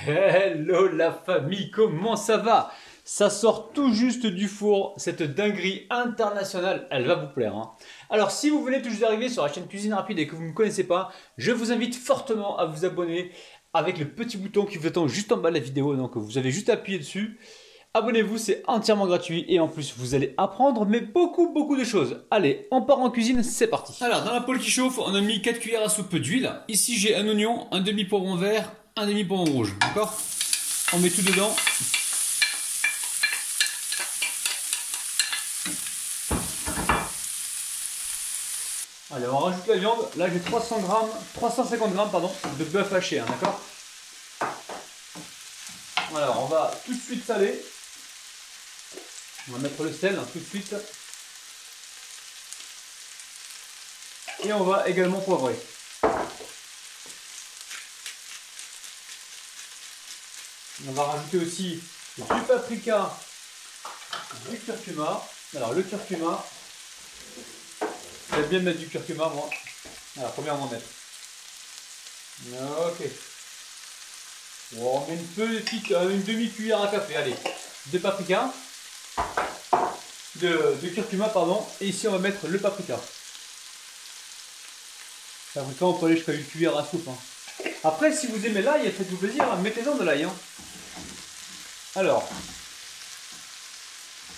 Hello la famille, comment ça va? Ça sort tout juste du four, cette dinguerie internationale, elle va vous plaire, hein. Alors si vous venez tout juste d'arriver sur la chaîne Cuisine Rapide et que vous ne me connaissez pas, je vous invite fortement à vous abonner avec le petit bouton qui vous attend juste en bas de la vidéo, donc vous avez juste à appuyer dessus. Abonnez-vous, c'est entièrement gratuit et en plus vous allez apprendre mais beaucoup de choses. Allez, on part en cuisine, c'est parti. Alors dans la poêle qui chauffe, on a mis 4 cuillères à soupe d'huile. Ici j'ai un oignon, un demi poivron vert, un demi poivron rouge, d'accord? On met tout dedans. Allez, on rajoute la viande. Là j'ai 350 grammes pardon, de bœuf haché, hein, d'accord? Alors on va tout de suite saler. On va mettre le sel hein, tout de suite. Et on va également poivrer. On va rajouter aussi du paprika, du curcuma. Alors le curcuma, j'aime bien mettre du curcuma moi. Alors combien on va en mettre? Ok. Bon, on met une demi-cuillère à café, allez. De paprika. De curcuma pardon. Et ici on va mettre le paprika. Paprika on peut aller jusqu'à une cuillère à soupe. Hein. Après si vous aimez l'ail, faites-vous plaisir, hein, mettez-en de l'ail. Hein. Alors,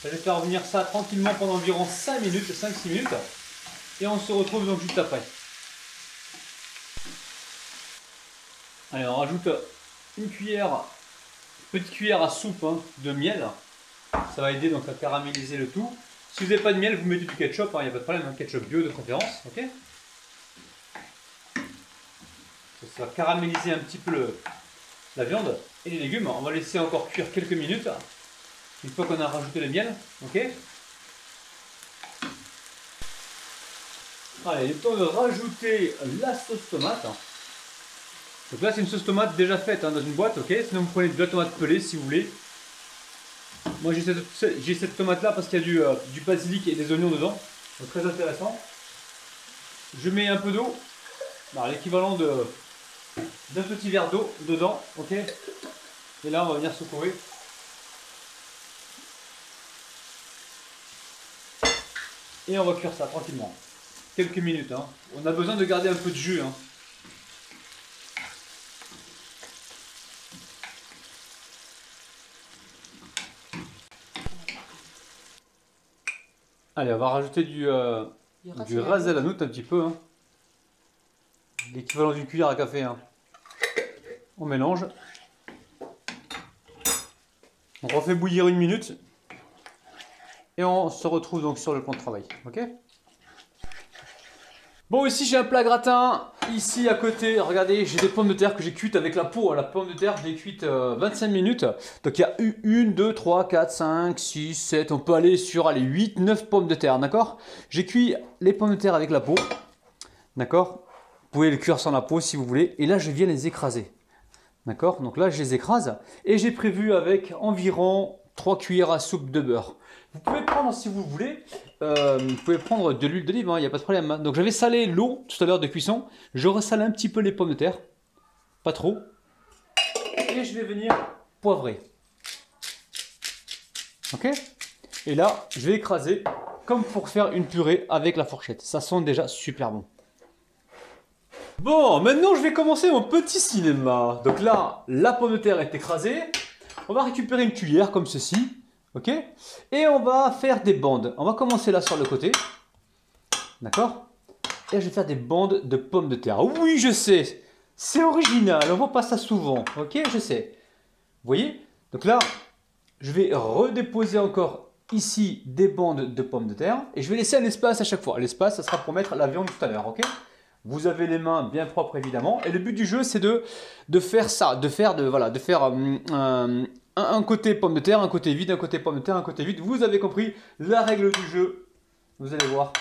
je vais faire revenir ça tranquillement pendant environ 5 minutes, 5-6 minutes. Et on se retrouve donc juste après. Allez, on rajoute une petite cuillère à soupe hein, de miel. Ça va aider donc à caraméliser le tout. Si vous n'avez pas de miel, vous mettez du ketchup, il n'y a pas de problème, un ketchup bio de préférence. Ok. Ça va caraméliser un petit peu la viande et les légumes. On va laisser encore cuire quelques minutes. Une fois qu'on a rajouté le miel, ok. Allez, il est temps de rajouter la sauce tomate. Donc là, c'est une sauce tomate déjà faite hein, dans une boîte, ok. Sinon, vous prenez de la tomate pelée si vous voulez. Moi, j'ai cette tomate là parce qu'il y a du basilic et des oignons dedans. Donc très intéressant. Je mets un peu d'eau, l'équivalent d'un petit verre d'eau dedans, ok. Et là, on va venir secouer. Et on va cuire ça tranquillement. Quelques minutes. Hein. On a besoin de garder un peu de jus. Hein. Allez, on va rajouter du ras el hanout un petit peu. Hein. L'équivalent d'une cuillère à café. Hein. On mélange. On refait bouillir une minute. Et on se retrouve donc sur le plan de travail. Ok. Bon, ici j'ai un plat gratin. Ici à côté, regardez, j'ai des pommes de terre que j'ai cuites avec la peau. La pomme de terre, je l'ai cuite 25 minutes. Donc il y a 1, 2, 3, 4, 5, 6, 7. On peut aller sur 8, 9 pommes de terre. D'accord. J'ai cuit les pommes de terre avec la peau. D'accord. Vous pouvez les cuire sans la peau si vous voulez. Et là, je viens les écraser. D'accord. Donc là, je les écrase. Et j'ai prévu avec environ 3 cuillères à soupe de beurre. Vous pouvez prendre, si vous voulez, vous pouvez prendre de l'huile d'olive, il n'y a pas de problème. Hein. Donc j'avais salé l'eau tout à l'heure de cuisson. Je ressalé un petit peu les pommes de terre. Pas trop. Et je vais venir poivrer. Ok. Et là, je vais écraser comme pour faire une purée avec la fourchette. Ça sent déjà super bon. Bon, maintenant je vais commencer mon petit cinéma. Donc là, la pomme de terre est écrasée. On va récupérer une cuillère comme ceci. Ok. Et on va faire des bandes. On va commencer là sur le côté. D'accord. Et je vais faire des bandes de pommes de terre. Oui, je sais. C'est original. On voit pas ça souvent. Ok, je sais. Vous voyez. Donc là, je vais redéposer encore ici des bandes de pommes de terre. Et je vais laisser un espace à chaque fois. L'espace, ça sera pour mettre la viande tout à l'heure. Ok. Vous avez les mains bien propres évidemment. Et le but du jeu, c'est de faire ça. De faire un côté pomme de terre, un côté vide, un côté pomme de terre, un côté vide. Vous avez compris la règle du jeu. Vous allez voir,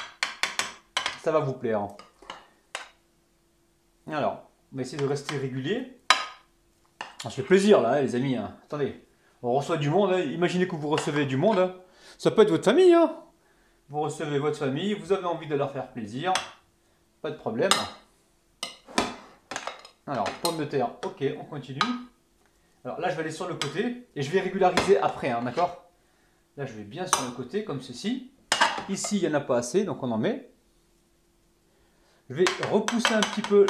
ça va vous plaire. Alors, on va essayer de rester régulier. Ça fait plaisir là, hein, les amis. Hein. Attendez, on reçoit du monde. Hein. Imaginez que vous recevez du monde. Hein. Ça peut être votre famille. Hein. Vous recevez votre famille, vous avez envie de leur faire plaisir. Pas de problème. Alors, pomme de terre, ok, on continue. Alors là, je vais aller sur le côté et je vais régulariser après, hein, d'accord? Là, je vais bien sur le côté, comme ceci. Ici, il n'y en a pas assez, donc on en met. Je vais repousser un petit peu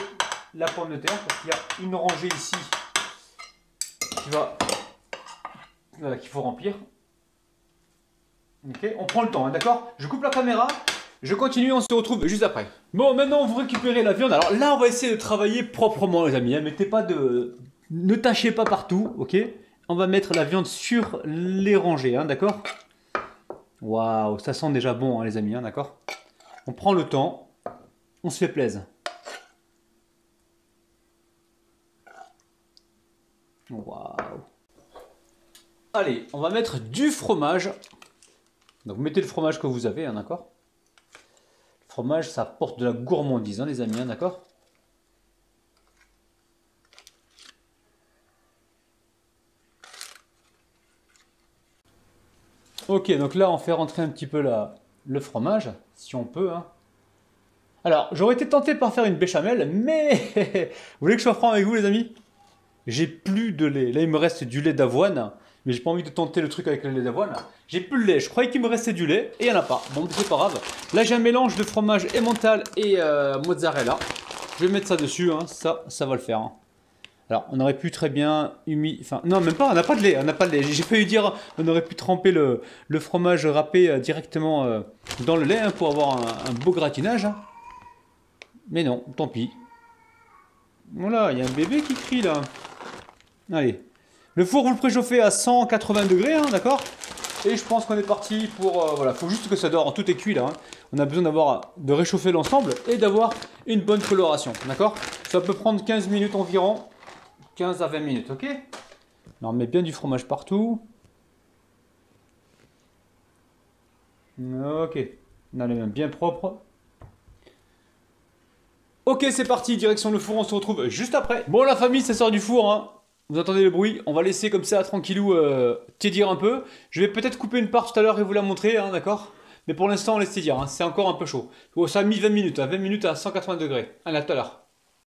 la pomme de terre, parce qu'il y a une rangée ici voilà, qu'il faut remplir. Ok, on prend le temps, hein, d'accord? Je coupe la caméra, je continue, on se retrouve juste après. Bon, maintenant, vous récupérez la viande. Alors là, on va essayer de travailler proprement, les amis. Hein. Mettez pas de... Ne tâchez pas partout, ok? On va mettre la viande sur les rangées, hein, d'accord? Waouh, ça sent déjà bon, hein, les amis, hein, d'accord? On prend le temps, on se fait plaisir. Waouh. Allez, on va mettre du fromage. Donc mettez le fromage que vous avez, hein, d'accord? Le fromage, ça apporte de la gourmandise, hein, les amis, hein, d'accord? Ok, donc là, on fait rentrer un petit peu le fromage, si on peut, hein. Alors, j'aurais été tenté par faire une béchamel, mais... vous voulez que je sois franc avec vous, les amis? J'ai plus de lait. Là, il me reste du lait d'avoine. Mais j'ai pas envie de tenter le truc avec le lait d'avoine. J'ai plus le lait. Je croyais qu'il me restait du lait. Et il n'y en a pas. Bon, c'est pas grave. Là, j'ai un mélange de fromage emmental et mozzarella. Je vais mettre ça dessus. Hein. Ça va le faire. Hein. Alors, on aurait pu très bien Enfin, non, même pas. On n'a pas de lait. On n'a pas de lait. J'ai failli dire on aurait pu tremper le fromage râpé directement dans le lait hein, pour avoir un beau gratinage. Hein. Mais non, tant pis. Voilà, il y a un bébé qui crie là. Allez. Le four, vous le préchauffez à 180 degrés, hein, d'accord? Et je pense qu'on est parti pour... voilà, il faut juste que ça dort. Tout est cuit là. Hein. On a besoin de réchauffer l'ensemble et d'avoir une bonne coloration, d'accord? Ça peut prendre 15 minutes environ. 15 à 20 minutes, ok? On met bien du fromage partout. Ok. On a les mains bien propres. Ok, c'est parti, direction le four, on se retrouve juste après. Bon, la famille, ça sort du four, hein. Vous entendez le bruit? On va laisser comme ça, tranquillou, tiédir un peu. Je vais peut-être couper une part tout à l'heure et vous la montrer, hein, d'accord? Mais pour l'instant, on laisse tiédir, hein. C'est encore un peu chaud. Oh, ça a mis 20 minutes, hein, 20 minutes à 180 degrés. Allez, à tout à l'heure.